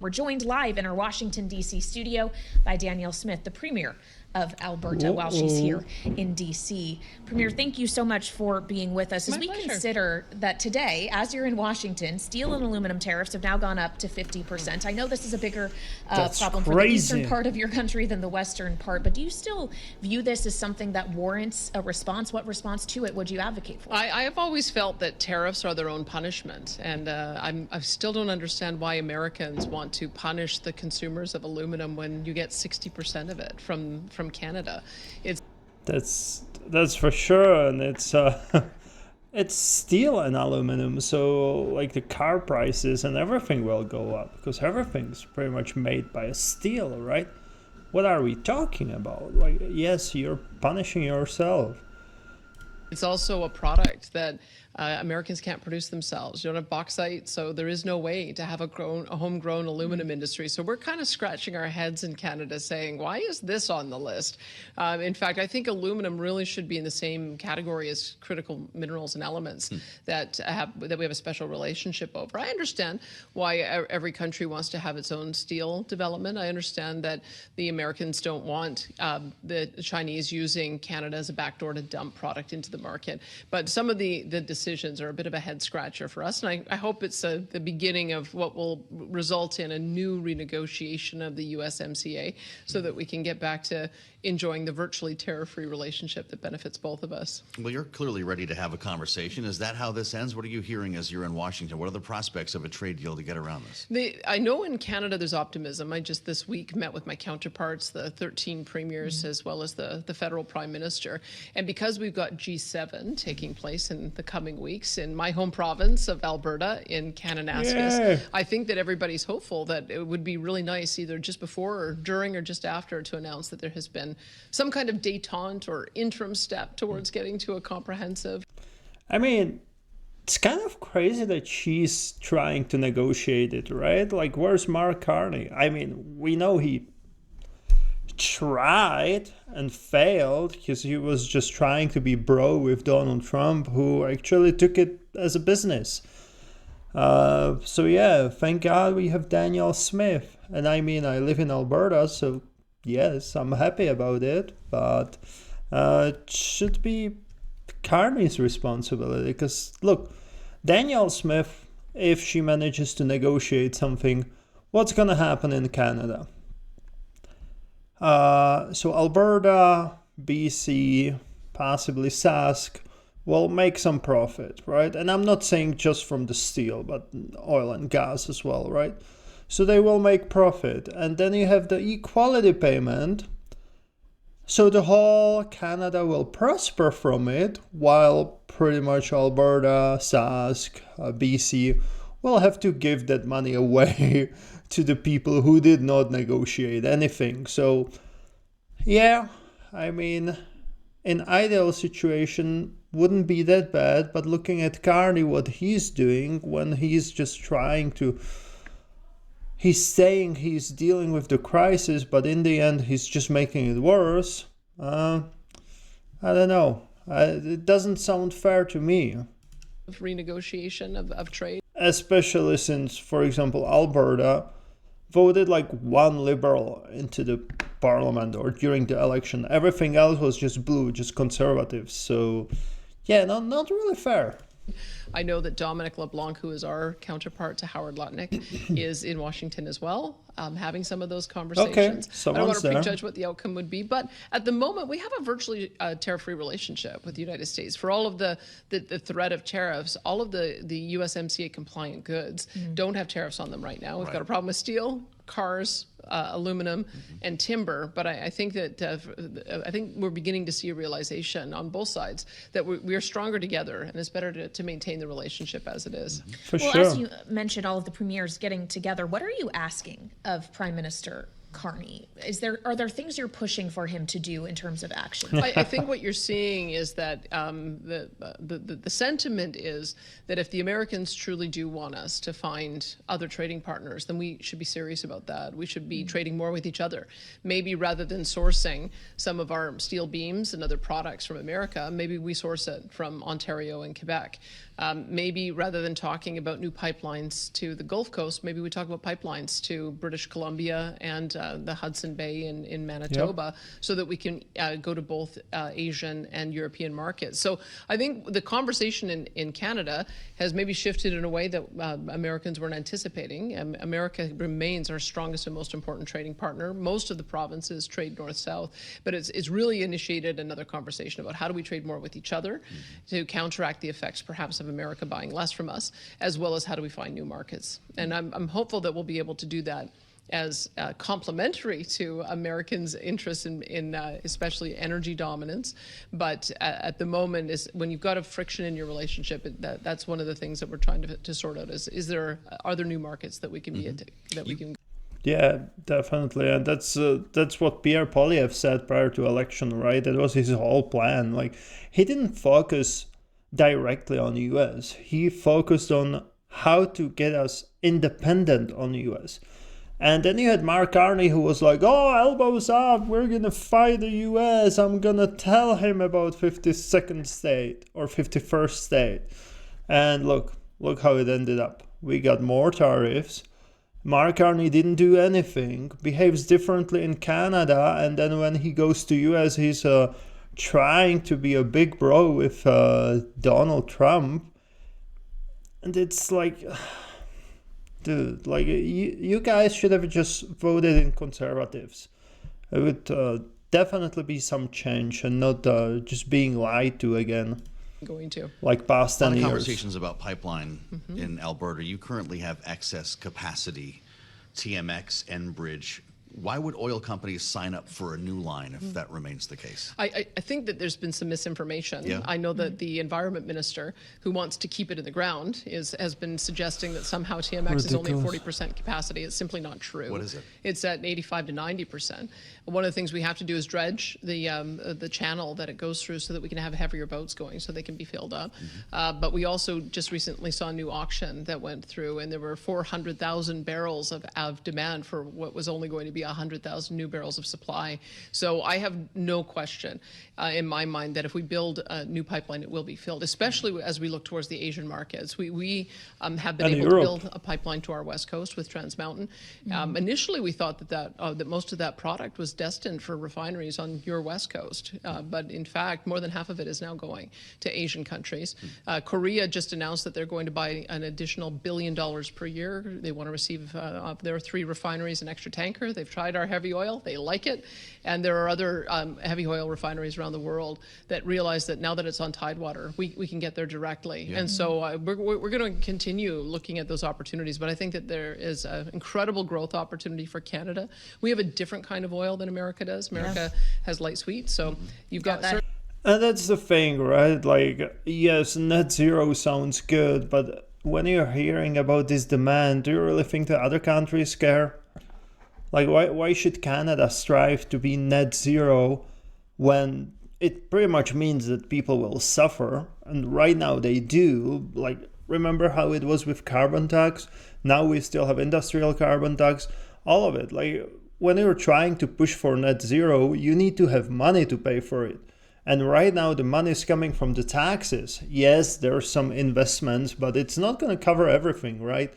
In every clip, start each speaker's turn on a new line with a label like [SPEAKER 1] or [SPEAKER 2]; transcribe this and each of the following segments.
[SPEAKER 1] We're joined live in our Washington, D.C. studio by Danielle Smith, the Premier of Alberta, while she's here in D.C. Premier, thank you so much for being with us. As we consider that today, as you're in Washington, steel and aluminum tariffs have now gone up to 50%. I know this is a bigger problem for the eastern part of your country than the western part, but do you still view this as something that warrants a response? What response to it would you advocate for?
[SPEAKER 2] I have always felt that tariffs are their own punishment, and I still don't understand why Americans want to punish the consumers of aluminum when you get 60% of it from Canada.
[SPEAKER 3] That's for sure, and it's steel and aluminum, so like the car prices and everything will go up because everything's pretty much made by steel, right? What are we talking about? Like, yes, you're punishing yourself.
[SPEAKER 2] It's also a product that Americans can't produce themselves. You don't have bauxite, so there is no way to have a homegrown aluminum industry. So we're kind of scratching our heads in Canada saying, why is this on the list? In fact, I think aluminum really should be in the same category as critical minerals and elements that we have a special relationship over. I understand why every country wants to have its own steel development. I understand that the Americans don't want the Chinese using Canada as a backdoor to dump product into the market. But some of the decisions are a bit of a head scratcher for us, and I hope it's the beginning of what will result in a new renegotiation of the USMCA so that we can get back to enjoying the virtually tariff-free relationship that benefits both of us.
[SPEAKER 4] Well, you're clearly ready to have a conversation. Is that how this ends? What are you hearing as you're in Washington? What are the prospects of a trade deal to get around this?
[SPEAKER 2] I know in Canada there's optimism. I just this week met with my counterparts, the 13 premiers, as well as the federal prime minister. And because we've got G7 taking place in the coming weeks in my home province of Alberta in Kananaskis, I think that everybody's hopeful that it would be really nice either just before or during or just after to announce that there has been some kind of détente or interim step towards getting to a comprehensive.
[SPEAKER 3] I mean, it's kind of crazy that she's trying to negotiate it, right? Like, where's Mark Carney? I mean, we know he tried and failed because he was just trying to be bro with Donald Trump, who actually took it as a business. So yeah, thank God we have Danielle Smith. And I mean, I live in Alberta, so yes, I'm happy about it, but it should be Carney's responsibility because, look, Danielle Smith, if she manages to negotiate something, what's going to happen in Canada? So Alberta, BC, possibly Sask will make some profit, right? And I'm not saying just from the steel, but oil and gas as well, right? So they will make profit. And then you have the equality payment. So the whole Canada will prosper from it, while pretty much Alberta, Sask, BC will have to give that money away to the people who did not negotiate anything. So, yeah, I mean, an ideal situation wouldn't be that bad, but looking at Carney, what he's doing when he's just trying to... He's saying he's dealing with the crisis, but in the end, he's just making it worse. I don't know. It doesn't sound fair to me.
[SPEAKER 2] Renegotiation of trade.
[SPEAKER 3] Especially since, for example, Alberta voted like one liberal into the parliament or during the election. Everything else was just blue, just conservative. So, yeah, not really fair.
[SPEAKER 2] I know that Dominic LeBlanc, who is our counterpart to Howard Lutnick, is in Washington as well, having some of those conversations.
[SPEAKER 3] Okay,
[SPEAKER 2] I don't want to prejudge what the outcome would be, but at the moment we have a virtually tariff-free relationship with the United States. For all of the threat of tariffs, all of the USMCA compliant goods don't have tariffs on them right now. We've got a problem with steel, cars, aluminum, and timber. But I think that I think we're beginning to see a realization on both sides that we are stronger together, and it's better to maintain the relationship as it is.
[SPEAKER 3] For
[SPEAKER 1] well,
[SPEAKER 3] sure.
[SPEAKER 1] As you mentioned, all of the premiers getting together, what are you asking of Prime Minister Carney? Are there things you're pushing for him to do in terms of action?
[SPEAKER 2] I think what you're seeing is that the sentiment is that if the Americans truly do want us to find other trading partners, then we should be serious about that. We should be trading more with each other. Maybe rather than sourcing some of our steel beams and other products from America, maybe we source it from Ontario and Quebec. Maybe rather than talking about new pipelines to the Gulf Coast, maybe we talk about pipelines to British Columbia and the Hudson Bay in Manitoba, so that we can go to both Asian and European markets. So I think the conversation in Canada has maybe shifted in a way that Americans weren't anticipating. America remains our strongest and most important trading partner. Most of the provinces trade north-south, but it's really initiated another conversation about how do we trade more with each other to counteract the effects perhaps of America buying less from us, as well as how do we find new markets. And I'm hopeful that we'll be able to do that as complementary to Americans' interest in especially energy dominance. But at the moment, is when you've got a friction in your relationship, that's one of the things that we're trying to sort out. Are there new markets that we can be that we can?
[SPEAKER 3] Yeah, definitely, and that's what Pierre Poilievre said prior to election, right? That was his whole plan. Like, he didn't focus directly on the US. He focused on how to get us independent on the US. And then you had Mark Carney, who was like, oh, elbows up, we're going to fight the US. I'm going to tell him about 52nd state or 51st state. And look how it ended up. We got more tariffs. Mark Carney didn't do anything, behaves differently in Canada. And then when he goes to US, he's trying to be a big bro with Donald Trump. And it's like... Dude, like, you guys should have just voted in Conservatives. It would definitely be some change and not just being lied to again.
[SPEAKER 2] Going to.
[SPEAKER 3] Like past 10 years.
[SPEAKER 4] Conversations about pipeline in Alberta. You currently have excess capacity, TMX, Enbridge. Why would oil companies sign up for a new line if that remains the case?
[SPEAKER 2] I think that there's been some misinformation.
[SPEAKER 4] Yeah.
[SPEAKER 2] I know that the environment minister, who wants to keep it in the ground, has been suggesting that somehow TMX is only at 40% capacity. It's simply not true.
[SPEAKER 4] What is it?
[SPEAKER 2] It's at 85 to 90%. One of the things we have to do is dredge the channel that it goes through so that we can have heavier boats going so they can be filled up. But we also just recently saw a new auction that went through, and there were 400,000 barrels of demand for what was only going to be 100,000 new barrels of supply. So I have no question in my mind that if we build a new pipeline, it will be filled, especially as we look towards the Asian markets. We have been
[SPEAKER 3] And
[SPEAKER 2] able
[SPEAKER 3] Europe.
[SPEAKER 2] to build a pipeline to our west coast with Trans Mountain. Initially, we thought that most of that product was destined for refineries on your west coast. But in fact, more than half of it is now going to Asian countries. Korea just announced that they're going to buy an additional $1 billion per year. They want to receive their 3 refineries an extra tanker. They've tried our heavy oil. They like it. And there are other heavy oil refineries around the world that realize that now that it's on Tidewater, we can get there directly. Yeah. And so we're going to continue looking at those opportunities. But I think that there is an incredible growth opportunity for Canada. We have a different kind of oil than America does. America has light sweet. So you've got that.
[SPEAKER 3] And that's the thing, right? Like, yes, net zero sounds good, but when you're hearing about this demand, do you really think that other countries care? Like, why should Canada strive to be net zero when it pretty much means that people will suffer? And right now they do. Like, remember how it was with carbon tax? Now we still have industrial carbon tax. All of it. Like, when you're trying to push for net zero, you need to have money to pay for it. And right now the money is coming from the taxes. Yes, there are some investments, but it's not going to cover everything, right?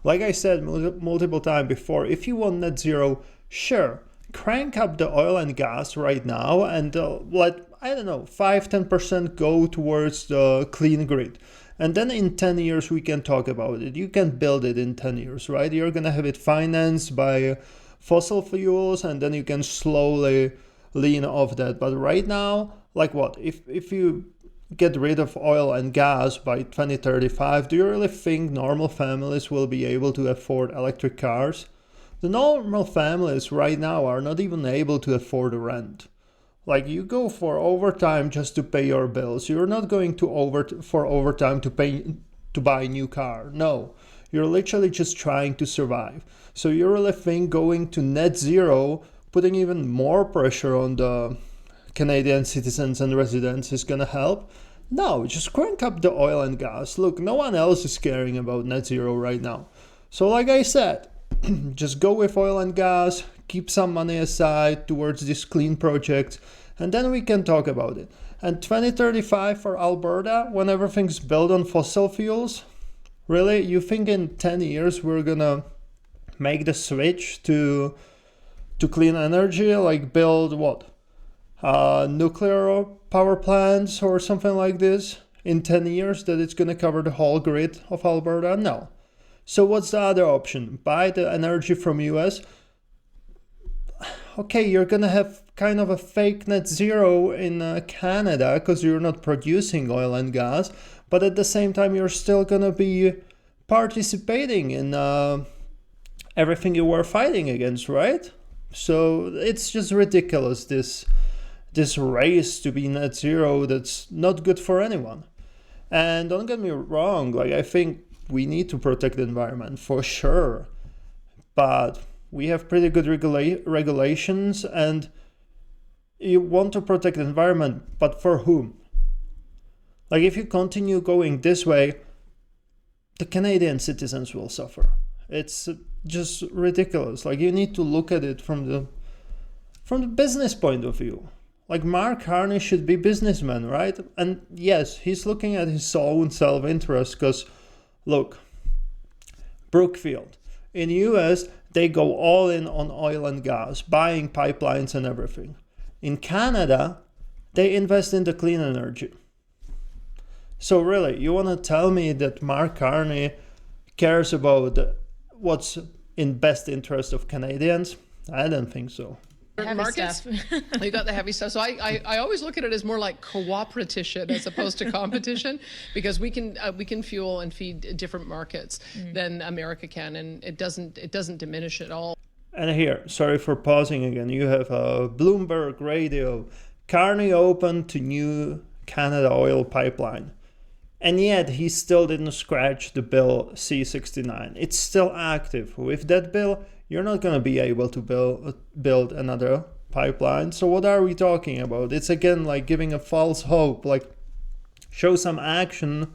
[SPEAKER 3] Like I said multiple times before, if you want net zero, sure, crank up the oil and gas right now and let, 5-10% go towards the clean grid. And then in 10 years, we can talk about it. You can build it in 10 years, right? You're going to have it financed by fossil fuels, and then you can slowly lean off that. But right now, like what? If you get rid of oil and gas by 2035, do you really think normal families will be able to afford electric cars? The normal families right now are not even able to afford a rent. Like, you go for overtime just to pay your bills. You're not going to overtime to buy a new car. No, You're literally just trying to survive. So you really think going to net zero, putting even more pressure on the Canadian citizens and residents is going to help? No, just crank up the oil and gas. Look, no one else is caring about net zero right now. So like I said, just go with oil and gas, keep some money aside towards this clean project, and then we can talk about it. And 2035 for Alberta, when everything's built on fossil fuels, really? You think in 10 years we're gonna make the switch to clean energy, like build what? Nuclear power plants or something like this in 10 years, that it's gonna cover the whole grid of Alberta? No. So what's the other option? Buy the energy from US? Okay, you're gonna have kind of a fake net zero in Canada because you're not producing oil and gas, but at the same time you're still gonna be participating in everything you were fighting against, right? So it's just ridiculous, this race to be net zero that's not good for anyone. And don't get me wrong, like I think we need to protect the environment for sure, but we have pretty good regulations, and you want to protect the environment, but for whom? Like if you continue going this way, the Canadian citizens will suffer. It's just ridiculous. Like you need to look at it from the business point of view. Like Mark Carney should be businessman, right? And yes, he's looking at his own self-interest because, look, Brookfield, in US, they go all in on oil and gas, buying pipelines and everything. In Canada, they invest in the clean energy. So really, you want to tell me that Mark Carney cares about what's in best interest of Canadians? I don't think so.
[SPEAKER 1] Heavy
[SPEAKER 2] Markets,
[SPEAKER 1] stuff.
[SPEAKER 2] you got the heavy stuff. So I always look at it as more like cooperation as opposed to competition, because we can fuel and feed different markets than America can, and it doesn't diminish at all.
[SPEAKER 3] And here, sorry for pausing again, you have a Bloomberg Radio, Carney open to new Canada oil pipeline. And yet he still didn't scratch the bill C-69. It's still active. With that bill, you're not going to be able to build another pipeline. So what are we talking about? It's again like giving a false hope, like show some action,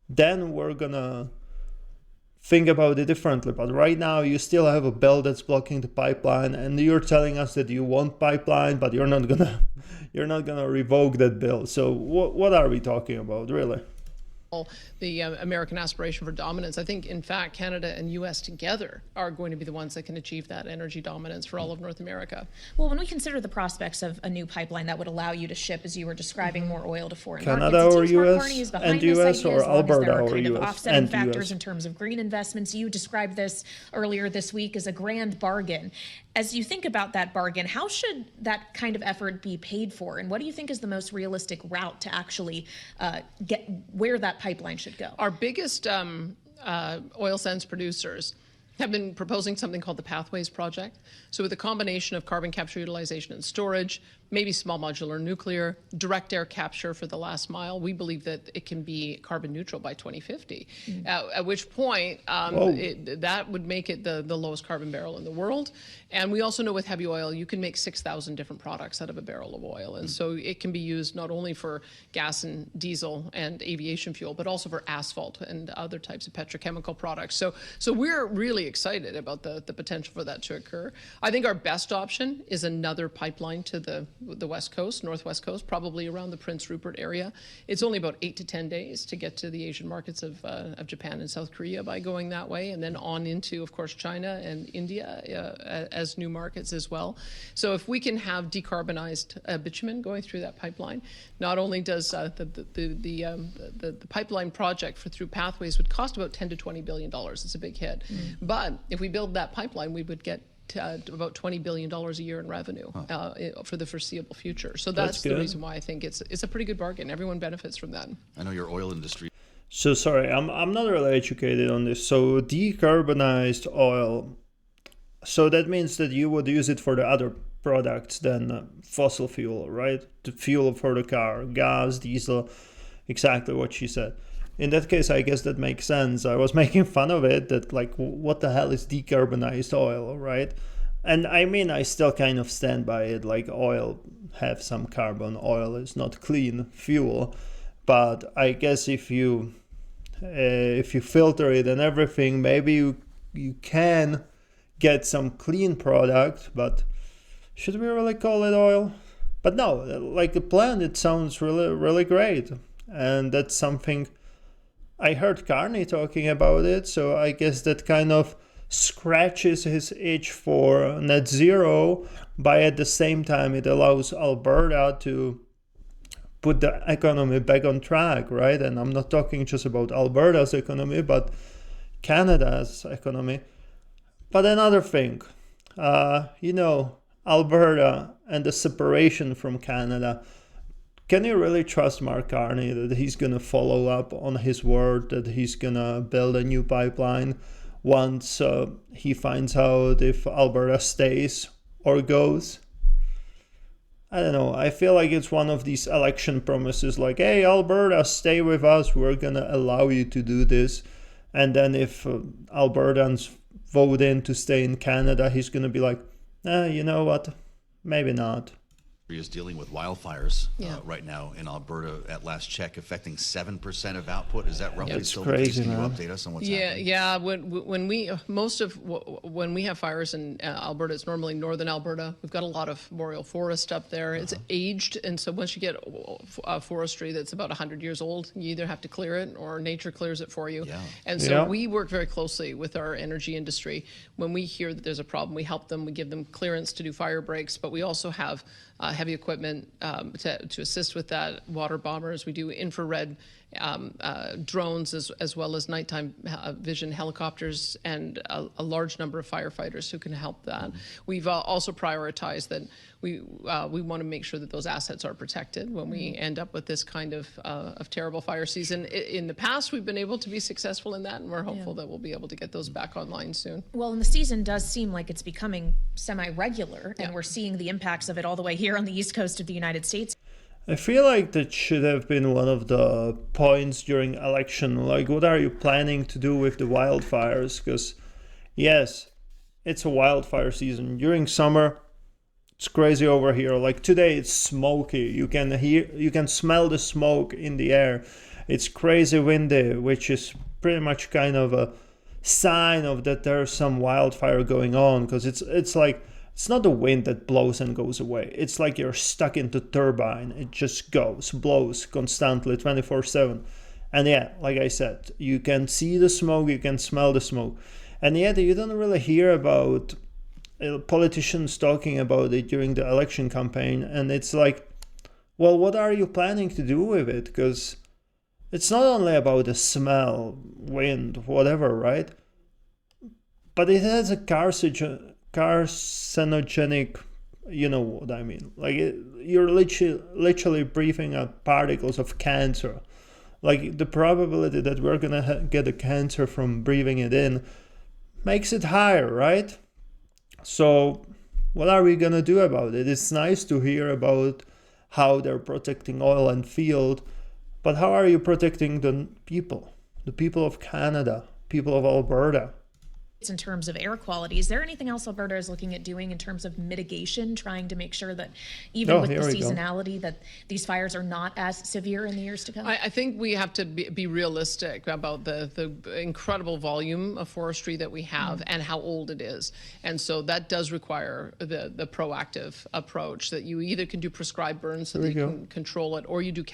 [SPEAKER 3] then we're going to think about it differently. But right now you still have a bill that's blocking the pipeline, and you're telling us that you want pipeline, but you're not gonna revoke that bill. So what are we talking about, really?
[SPEAKER 2] The American aspiration for dominance. I think, in fact, Canada and U.S. together are going to be the ones that can achieve that energy dominance for all of North America.
[SPEAKER 1] Well, when we consider the prospects of a new pipeline that would allow you to ship, as you were describing, more oil to foreign
[SPEAKER 3] Canada
[SPEAKER 1] markets,
[SPEAKER 3] or
[SPEAKER 1] it seems Mark
[SPEAKER 3] US
[SPEAKER 1] Carney is behind
[SPEAKER 3] and
[SPEAKER 1] this
[SPEAKER 3] US
[SPEAKER 1] idea,
[SPEAKER 3] or
[SPEAKER 1] as long as
[SPEAKER 3] Alberta
[SPEAKER 1] there are
[SPEAKER 3] or
[SPEAKER 1] kind of
[SPEAKER 3] US
[SPEAKER 1] offsetting
[SPEAKER 3] and
[SPEAKER 1] factors
[SPEAKER 3] US.
[SPEAKER 1] in terms of green investments. You described this earlier this week as a grand bargain. As you think about that bargain, how should that kind of effort be paid for? And what do you think is the most realistic route to actually get where that pipeline should go?
[SPEAKER 2] Our biggest oil sands producers have been proposing something called the Pathways Project. So with a combination of carbon capture, utilization, and storage, maybe small modular nuclear, direct air capture for the last mile, we believe that it can be carbon neutral by 2050, at which point that would make it the lowest carbon barrel in the world. And we also know with heavy oil, you can make 6,000 different products out of a barrel of oil. And so it can be used not only for gas and diesel and aviation fuel, but also for asphalt and other types of petrochemical products. So we're really excited about the potential for that to occur. I think our best option is another pipeline to the West Coast, Northwest Coast, probably around the Prince Rupert area. It's only about 8 to 10 days to get to the Asian markets of Japan and South Korea by going that way, and then on into, of course, China and India as new markets as well. So if we can have decarbonized bitumen going through that pipeline, not only does the pipeline project through Pathways would cost about $10 to $20 billion. It's a big hit. But if we build that pipeline, we would get about $20 billion a year in revenue for the foreseeable future. So that's the reason why I think it's a pretty good bargain. Everyone benefits from that.
[SPEAKER 4] I know your oil industry.
[SPEAKER 3] So sorry, I'm not really educated on this. So decarbonized oil, so that means that you would use it for the other products than fossil fuel, right? The fuel for the car, gas, diesel, exactly what she said. in that case, I guess that makes sense. I was making fun of it, that like, what the hell is decarbonized oil, right? And I mean, I still kind of stand by it, like oil have some carbon, oil is not clean fuel. But I guess if you filter it and everything, maybe you can get some clean product, but should we really call it oil? But no, like the plan, it sounds really, really great. And that's something I heard Carney talking about it, so I guess that kind of scratches his itch for net zero, but at the same time it allows Alberta to put the economy back on track, right? And I'm not talking just about Alberta's economy, but Canada's economy. But another thing, Alberta and the separation from Canada. Can you really trust Mark Carney that he's going to follow up on his word, that he's going to build a new pipeline once he finds out if Alberta stays or goes? I don't know. I feel like it's one of these election promises like, hey, Alberta, stay with us. We're going to allow you to do this. And then if Albertans vote in to stay in Canada, he's going to be like, you know what? Maybe not.
[SPEAKER 4] Is dealing with wildfires right now in Alberta at last check, affecting 7% of output. Is that roughly still the case? Can you update us on what's happening?
[SPEAKER 2] Yeah. When we have fires in Alberta, it's normally northern Alberta. We've got a lot of boreal forest up there. It's aged, and so once you get forestry that's about 100 years old, you either have to clear it or nature clears it for you.
[SPEAKER 4] Yeah.
[SPEAKER 2] And so we work very closely with our energy industry. When we hear that there's a problem, we help them. We give them clearance to do fire breaks, but we also have heavy equipment to assist with that, water bombers. We do infrared drones as well as nighttime vision helicopters, and a large number of firefighters who can help that. We've also prioritized that we want to make sure that those assets are protected when we end up with this kind of terrible fire season. In the past, we've been able to be successful in that, and we're hopeful that we'll be able to get those back online soon.
[SPEAKER 1] Well, and the season does seem like it's becoming semi-regular, and we're seeing the impacts of it all the way here on the East Coast of the United States.
[SPEAKER 3] I feel like that should have been one of the points during election. Like, what are you planning to do with the wildfires? Because, yes, it's a wildfire season. During summer, it's crazy over here. Like today, it's smoky. You can smell the smoke in the air. It's crazy windy, which is pretty much kind of a sign of that there's some wildfire going on. Because it's like, it's not the wind that blows and goes away. It's like you're stuck in the turbine. It just blows constantly, 24/7. And yeah, like I said, you can see the smoke, you can smell the smoke. And yet you don't really hear about politicians talking about it during the election campaign. And it's like, well, what are you planning to do with it? Because it's not only about the smell, wind, whatever, right? But it has a carcinogenic, you know what I mean, like you're literally breathing out particles of cancer. Like the probability that we're gonna get a cancer from breathing it in makes it higher, right? So what are we gonna do about it? It's nice to hear about how they're protecting oil and field, but how are you protecting the people of Canada, people of Alberta?
[SPEAKER 1] In terms of air quality, is there anything else Alberta is looking at doing in terms of mitigation, trying to make sure that even with the seasonality that these fires are not as severe in the years to come?
[SPEAKER 2] I think we have to be realistic about the incredible volume of forestry that we have and how old it is. And so that does require the proactive approach, that you either can do prescribed burns so that you can control it, or you do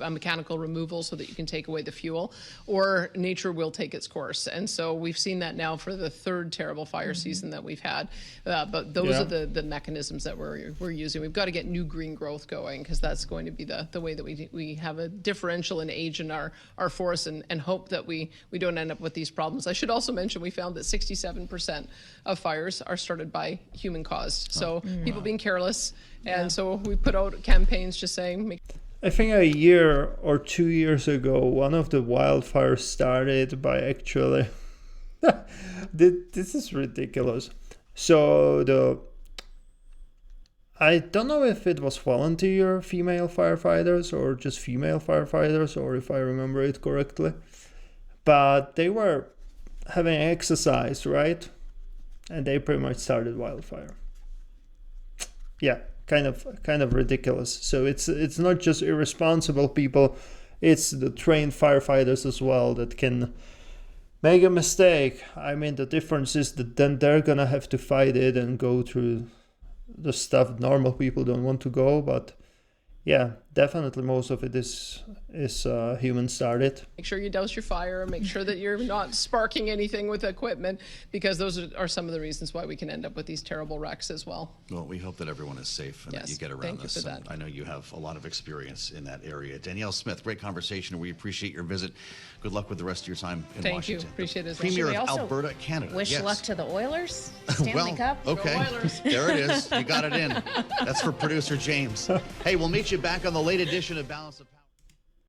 [SPEAKER 2] mechanical removal so that you can take away the fuel, or nature will take its course. And so we've seen that now for the third terrible fire season that we've had. But those are the mechanisms that we're using. We've got to get new green growth going, because that's going to be the way that we have a differential in age in our forests, and hope that we don't end up with these problems. I should also mention we found that 67% of fires are started by human caused. So people being careless. And so we put out campaigns just saying...
[SPEAKER 3] I think a year or 2 years ago, one of the wildfires started by actually... This is ridiculous. So I don't know if it was volunteer female firefighters or just female firefighters, or if I remember it correctly. But they were having exercise, right? And they pretty much started wildfire. Yeah, kind of ridiculous. So it's not just irresponsible people, it's the trained firefighters as well that can make a mistake. I mean, the difference is that then they're gonna have to fight it and go through the stuff normal people don't want to go. But yeah, definitely most of it is human started.
[SPEAKER 2] Make sure you douse your fire, make sure that you're not sparking anything with equipment, because those are some of the reasons why we can end up with these terrible wrecks as well.
[SPEAKER 4] Well, we hope that everyone is safe and that you get around
[SPEAKER 2] thank you
[SPEAKER 4] this.
[SPEAKER 2] for that.
[SPEAKER 4] I know you have a lot of experience in that area. Danielle Smith, great conversation. We appreciate your visit. Good luck with the rest of your time in
[SPEAKER 2] Thank
[SPEAKER 4] Washington.
[SPEAKER 2] you. Appreciate it as well.
[SPEAKER 4] Premier
[SPEAKER 1] Should we
[SPEAKER 4] of
[SPEAKER 1] also
[SPEAKER 4] Alberta, Canada.
[SPEAKER 1] Wish
[SPEAKER 4] Yes.
[SPEAKER 1] luck to the Oilers. Stanley Cup.
[SPEAKER 4] Okay.
[SPEAKER 2] Go Oilers.
[SPEAKER 4] There it is. You got it in. That's for producer James. Hey, we'll meet you back on the late edition of Balance of Power.